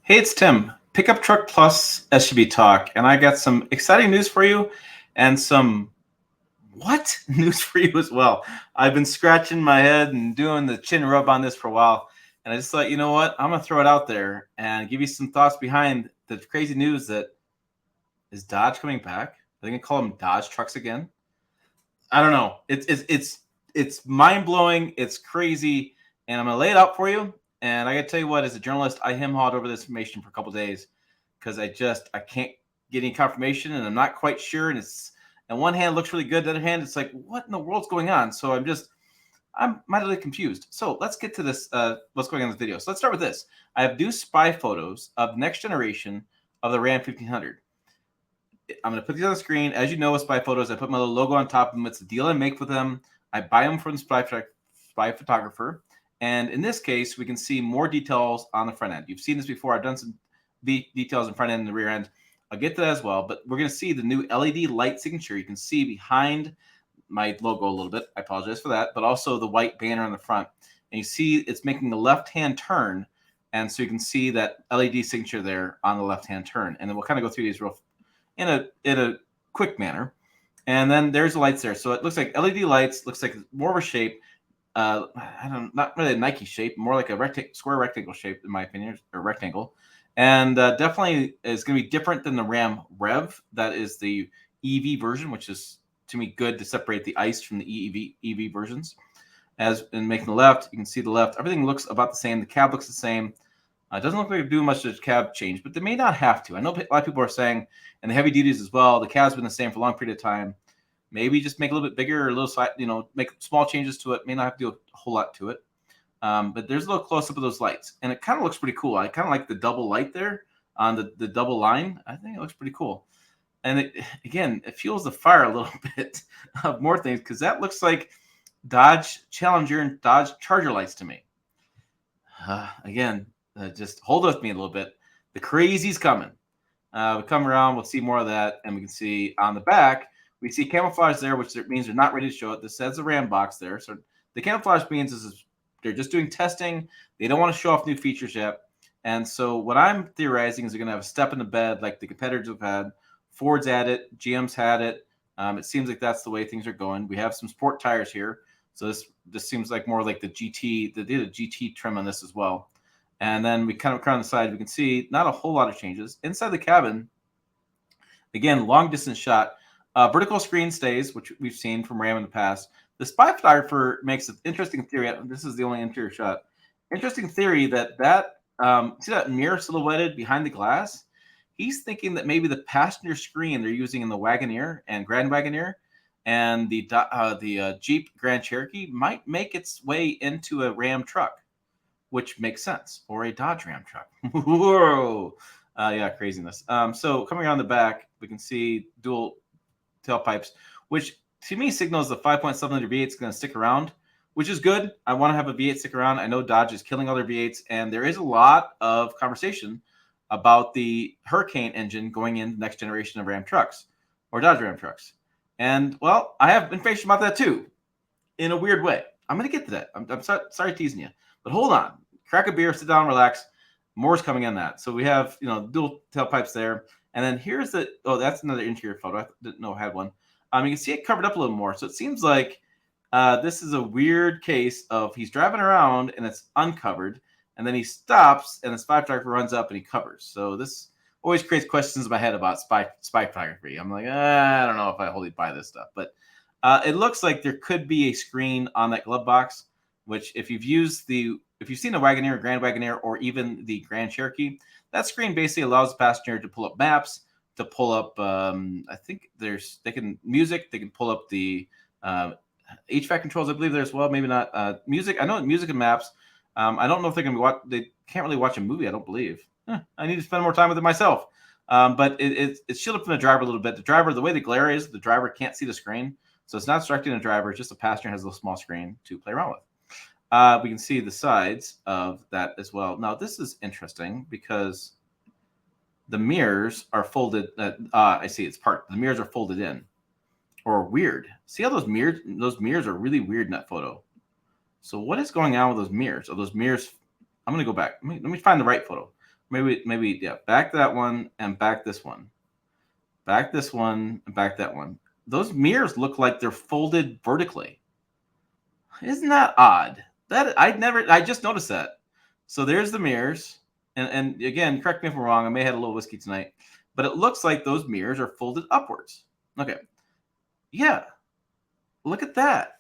Hey, it's Tim. Pickup Truck Plus SUV Talk, and I got some exciting news for you and some what news for you as well. I've been scratching my head and doing the chin rub on this for a while, and I just thought, you know what? I'm gonna throw it out there and give you some thoughts behind the crazy news that is Dodge coming back. Are they gonna call them Dodge trucks again? I don't know. It's mind blowing. It's crazy, and I'm gonna lay it out for you. And I gotta tell you what, as a journalist, I hawed over this information for a couple days because I can't get any confirmation, and I'm not quite sure. And it's on one hand it looks really good, the other hand it's like, what in the world's going on? So I'm mightily confused. So let's get to this. What's going on in this video? So let's start with this. I have new spy photos of next generation of the Ram 1500. I'm going to put these on the screen. As you know, with spy photos, I put my little logo on top of them. It's a deal I make with them. I buy them from the spy photographer. And in this case, we can see more details on the front end. You've seen this before. I've done some details in front end and the rear end. I'll get to that as well. But we're going to see the new LED light signature. You can see behind my logo a little bit. I apologize for that. But also the white banner on the front. And you see it's making a left-hand turn. And so you can see that LED signature there on the left-hand turn. And then we'll kind of go through these real in a quick manner. And then there's the lights there. So it looks like LED lights, looks like more of a shape. Not really a Nike shape, more like a square rectangle shape, in my opinion, or rectangle. And definitely is going to be different than the Ram Rev. That is the EV version, which is, to me, good to separate the ICE from the EV versions. As in making the left, you can see the left. Everything looks about the same. The cab looks the same. It doesn't look like they're doing much to the cab change, but they may not have to. I know a lot of people are saying, and the heavy duties as well, the cab's been the same for a long period of time. Maybe just make it a little bit bigger or a little slight, make small changes to it. May not have to do a whole lot to it. But there's a little close up of those lights, and it kind of looks pretty cool. I kind of like the double light there on the double line. I think it looks pretty cool. And it fuels the fire a little bit of more things, because that looks like Dodge Challenger and Dodge Charger lights to me. Just hold with me a little bit. The crazy's coming. We come around, we'll see more of that, and we can see on the back, we see camouflage there, which means they're not ready to show it. This says the Ram box there. So the camouflage means they're just doing testing. They don't want to show off new features yet. And so what I'm theorizing is they're going to have a step in the bed like the competitors have had. Ford's had it. GM's had it. It seems like that's the way things are going. We have some sport tires here. So this seems like more like the GT. They did a GT trim on this as well. And then we kind of crown the side. We can see not a whole lot of changes. Inside the cabin, again, long distance shot. Vertical screen stays, which we've seen from Ram in the past. The spy photographer makes an interesting theory. This is the only interior shot. Interesting theory that see that mirror silhouetted behind the glass? He's thinking that maybe the passenger screen they're using in the Wagoneer and Grand Wagoneer and the Jeep Grand Cherokee might make its way into a Ram truck, which makes sense, or a Dodge Ram truck. Whoa. Yeah, craziness. So coming around the back, we can see dual tailpipes, which to me signals the 5.7-liter V8 is going to stick around, which is good. I want to have a V8 stick around. I know Dodge is killing other V8s, and there is a lot of conversation about the Hurricane engine going in the next generation of Ram trucks or Dodge Ram trucks. And, well, I have information about that too, in a weird way. I'm going to get to that. I'm sorry teasing you, but hold on. Crack a beer, sit down, relax. More's coming on that. So we have, dual tailpipes there. And then here's that's another interior photo. I didn't know I had one. You can see it covered up a little more. So it seems like this is a weird case of he's driving around and it's uncovered. And then he stops and the spy photographer runs up and he covers. So this always creates questions in my head about spy photography. I'm like, I don't know if I wholly buy this stuff. But it looks like there could be a screen on that glove box, which if you've seen a Wagoneer, Grand Wagoneer, or even the Grand Cherokee, that screen basically allows the passenger to pull up maps, to pull up, I think they can pull up the HVAC controls, I believe there as well, maybe not. Music, I know music and maps. I don't know if they can't really watch a movie, I don't believe. I need to spend more time with it myself. But it's shielded from the driver a little bit. The way the glare is, the driver can't see the screen. So it's not distracting the driver, it's just the passenger has a little small screen to play around with. We can see the sides of that as well. Now, this is interesting because the mirrors are folded. I see the mirrors are folded in, or weird. See how those mirrors are really weird in that photo. So what is going on with those mirrors? I'm going to go back. Let me find the right photo. Maybe, yeah, back that one and back this one. Back this one and back that one. Those mirrors look like they're folded vertically. Isn't that odd? I just noticed that. So there's the mirrors. And again, correct me if I'm wrong. I may have had a little whiskey tonight, but it looks like those mirrors are folded upwards. Okay. Yeah. Look at that.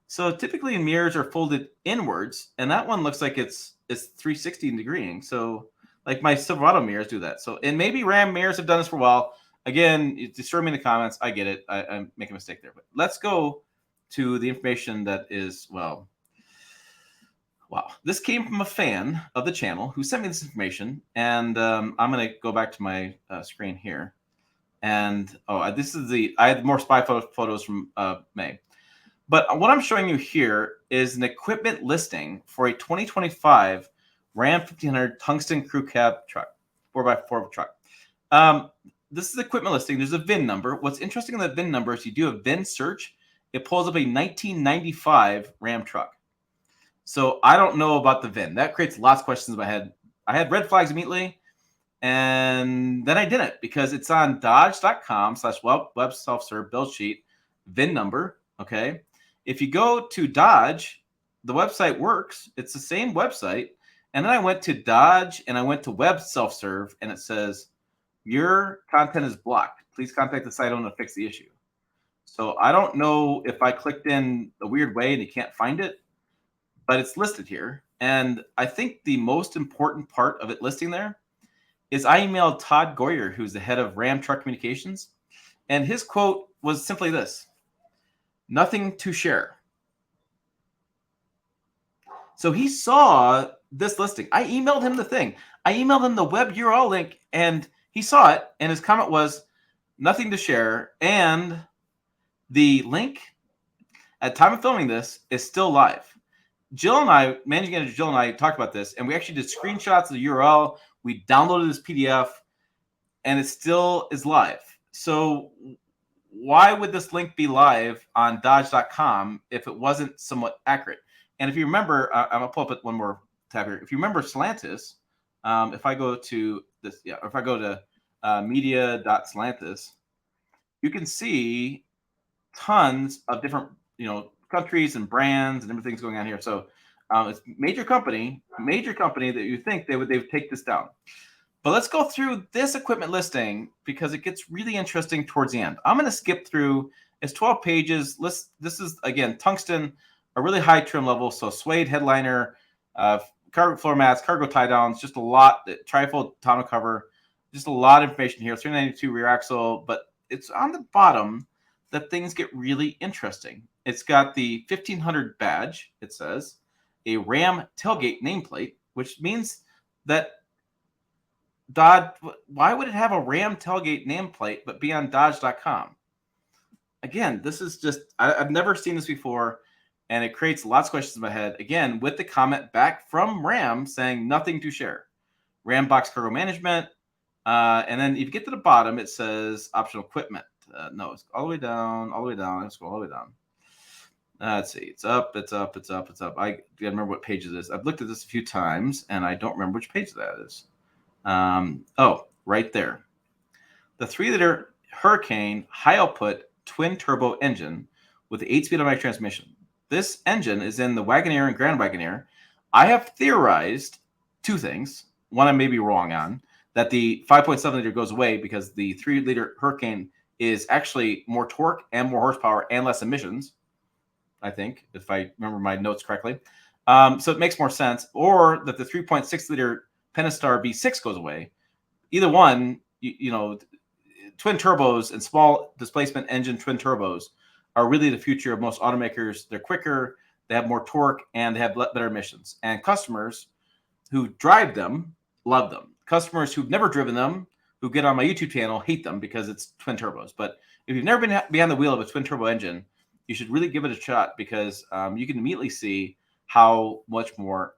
So typically mirrors are folded inwards, and that one looks like it's 360 degreeing. So like my Silverado mirrors do that. So and maybe Ram mirrors have done this for a while. Again, destroy me in the comments. I get it. I make a mistake there. But let's go to the information that is, well, wow. This came from a fan of the channel who sent me this information. And I'm going to go back to my screen here. And this is I had more spy photos from May. But what I'm showing you here is an equipment listing for a 2025 Ram 1500 tungsten crew cab truck, 4x4 truck. This is equipment listing. There's a VIN number. What's interesting in the VIN number is you do a VIN search, it pulls up a 1995 Ram truck. So I don't know about the VIN. That creates lots of questions in my head. I had red flags immediately, and then I didn't because it's on dodge.com/web self-serve build sheet VIN number. Okay. If you go to Dodge, the website works. It's the same website. And then I went to Dodge and I went to web self-serve and it says, your content is blocked. Please contact the site owner to fix the issue. So I don't know if I clicked in a weird way and you can't find it, but it's listed here. And I think the most important part of it listing there is I emailed Todd Goyer, who's the head of Ram Truck Communications. And his quote was simply this: nothing to share. So he saw this listing. I emailed him the thing. I emailed him the web URL link and he saw it. And his comment was nothing to share. And the link at time of filming this is still live. Jill and I, managing editor Jill and I talked about this and we actually did screenshots of the URL. We downloaded this PDF and it still is live. So why would this link be live on dodge.com if it wasn't somewhat accurate? And if you remember, I'm going to pull up one more tab here. If you remember Stellantis, if I go to this, if I go to media.stellantis, you can see tons of different, countries and brands and everything's going on here. So it's major company that you think they would take this down. But let's go through this equipment listing because it gets really interesting towards the end. I'm going to skip through. It's 12 pages. This is, again, tungsten, a really high trim level. So suede headliner, cargo floor mats, cargo tie downs, just a lot. Trifold tonneau cover, just a lot of information here. 392 rear axle, but it's on the bottom that things get really interesting. It's got the 1500 badge, it says, a Ram tailgate nameplate, which means that Dodge, why would it have a Ram tailgate nameplate but be on Dodge.com? Again, this is just, I've never seen this before, and it creates lots of questions in my head. Again, with the comment back from Ram saying nothing to share. Ram box cargo management. And then if you get to the bottom, it says optional equipment. No, it's all the way down, Let's go all the way down. Let's see. It's up. I gotta remember what page it is. I've looked at this a few times, and I don't remember which page that is. Right there. The 3-liter Hurricane high output twin turbo engine with the 8-speed automatic transmission. This engine is in the Wagoneer and Grand Wagoneer. I have theorized two things. One I may be wrong on, that the 5.7-liter goes away because the 3-liter Hurricane is actually more torque and more horsepower and less emissions, I think, if I remember my notes correctly. So it makes more sense. Or that the 3.6-liter Pentastar V6 goes away. Either one, twin turbos and small displacement engine twin turbos are really the future of most automakers. They're quicker, they have more torque, and they have better emissions. And customers who drive them love them. Customers who've never driven them, who get on my YouTube channel, hate them because it's twin turbos. But if you've never been behind the wheel of a twin turbo engine, you should really give it a shot because you can immediately see how much more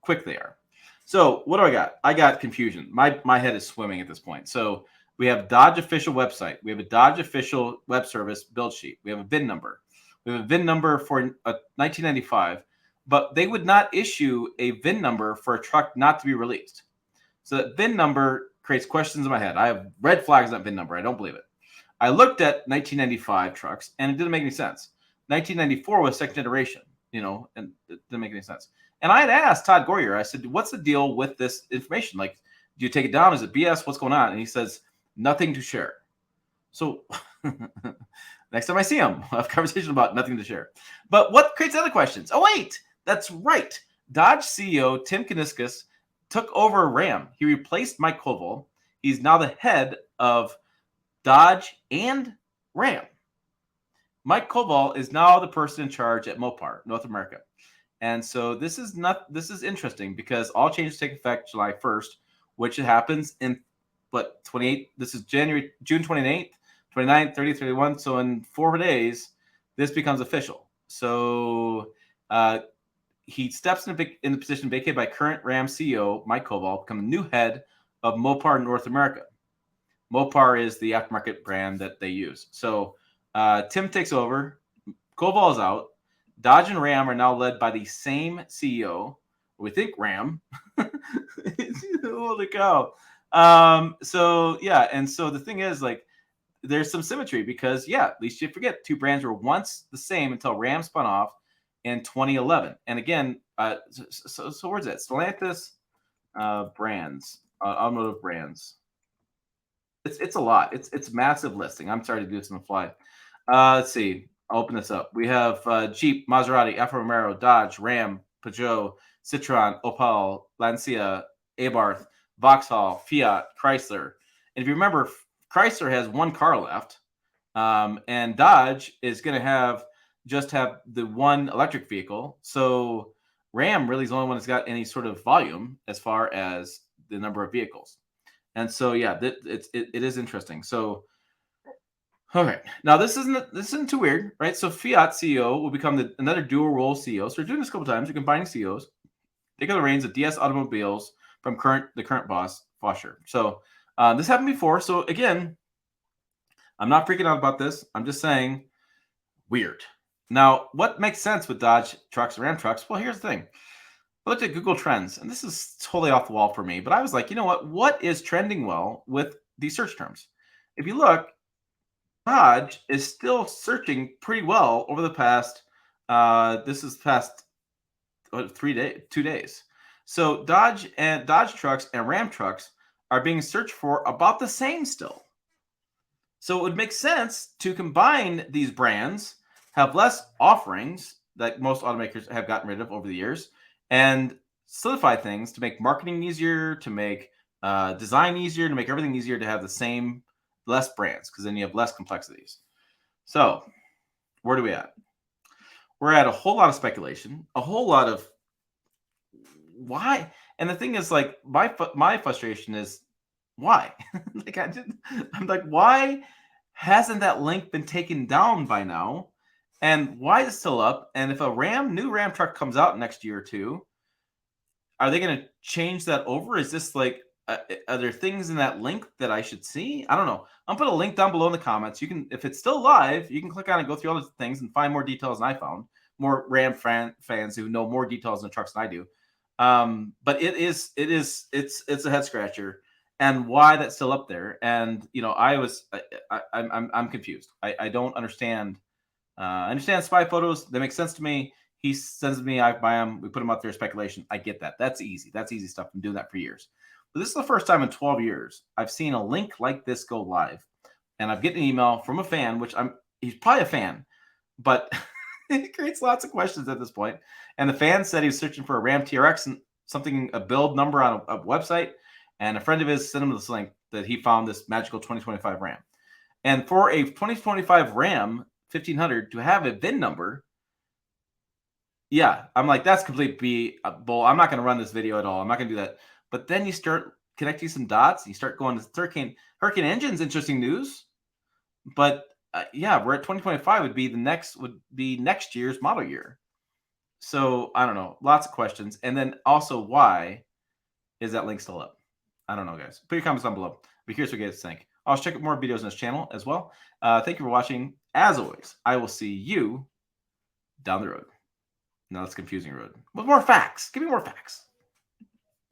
quick they are. So what do I got? I got confusion. My head is swimming at this point. So we have Dodge official website. We have a Dodge official web service build sheet. We have a VIN number. We have a VIN number for a 1995, but they would not issue a VIN number for a truck not to be released. So that VIN number creates questions in my head. I have red flags on that VIN number. I don't believe it. I looked at 1995 trucks, and it didn't make any sense. 1994 was second generation, and it didn't make any sense. And I had asked Todd Goyer, I said, what's the deal with this information? Like, do you take it down? Is it BS? What's going on? And he says, nothing to share. So next time I see him, I'll have a conversation about nothing to share. But what creates other questions? Oh, wait, that's right. Dodge CEO Tim Kuniskis took over Ram. He replaced Mike Koval. He's now the head of Dodge and Ram. Mike Koval is now the person in charge at Mopar, North America. And so this is interesting because all changes take effect July 1st, which happens in 28. This is June 28th, 29th, 30th, 31. So in 4 days, this becomes official. So he steps in the position vacated by current Ram CEO Mike Koval, become the new head of Mopar North America. Mopar is the aftermarket brand that they use. So Tim takes over. Koval is out. Dodge and Ram are now led by the same CEO. We think Ram. Holy cow. So the thing is, like, there's some symmetry because, at least you forget, two brands were once the same until Ram spun off in 2011. And again, so where's that? Stellantis brands, automotive brands. It's a lot. It's massive listing. I'm sorry to do this on the fly. Let's see. I'll open this up. We have Jeep, Maserati, Alfa Romeo, Dodge, Ram, Peugeot, Citroen, Opel, Lancia, Abarth, Vauxhall, Fiat, Chrysler. And if you remember, Chrysler has one car left, and Dodge is going to just have the one electric vehicle. So Ram really is the only one that's got any sort of volume as far as the number of vehicles. And so, it is interesting. So, okay, now this isn't too weird, right? So Fiat CEO will become another dual role CEO. So we're doing this a couple times. We're combining CEOs. Take over the reins of DS Automobiles from the current boss, Fosher. So this happened before. So again, I'm not freaking out about this. I'm just saying, weird. Now, what makes sense with Dodge trucks and Ram trucks? Well, here's the thing. I looked at Google Trends, and this is totally off the wall for me, but I was like, you know what? What is trending well with these search terms? If you look, Dodge is still searching pretty well over the past, 2 days. So Dodge trucks and Ram trucks are being searched for about the same still. So it would make sense to combine these brands, have less offerings that most automakers have gotten rid of over the years, and solidify things to make marketing easier, to make design easier, to make everything easier, to have the same, less brands, because then you have less complexities. So where do we at? We're at a whole lot of speculation, a whole lot of why. And the thing is, like, my frustration is why? I'm like, why hasn't that link been taken down by now? And why is it still up? And if a new Ram truck comes out next year or two, are they going to change that over? Is this like, are there things in that link that I should see? I don't know. I'll put a link down below in the comments. You can, if it's still live, you can click on it, go through all the things and find more details than I found. More Ram fans who know more details in trucks than I do. But it's a head scratcher, and why that's still up there. And I'm confused. I don't understand. I understand spy photos. They make sense to me. He sends me, I buy them. We put them out there. Speculation. I get that. That's easy. That's easy stuff. I'm doing that for years. But this is the first time in 12 years I've seen a link like this go live, and I've getting an email from a fan, he's probably a fan, but it creates lots of questions at this point. And the fan said he was searching for a Ram TRX and a build number on a website, and a friend of his sent him this link that he found this magical 2025 Ram. And for a 2025 Ram 1500 to have a VIN number, I'm like, that's complete bull. I'm not going to run this video at all. I'm not going to do that. But then you start connecting some dots. You start going to Hurricane Engine's interesting news. But we're at 2025 would be next year's model year. So I don't know, lots of questions. And then also, why is that link still up? I don't know, guys. Put your comments down below. Be curious what you guys think. I'll check out more videos on this channel as well. Thank you for watching. As always, I will see you down the road. Now that's confusing road with more facts. Give me more facts.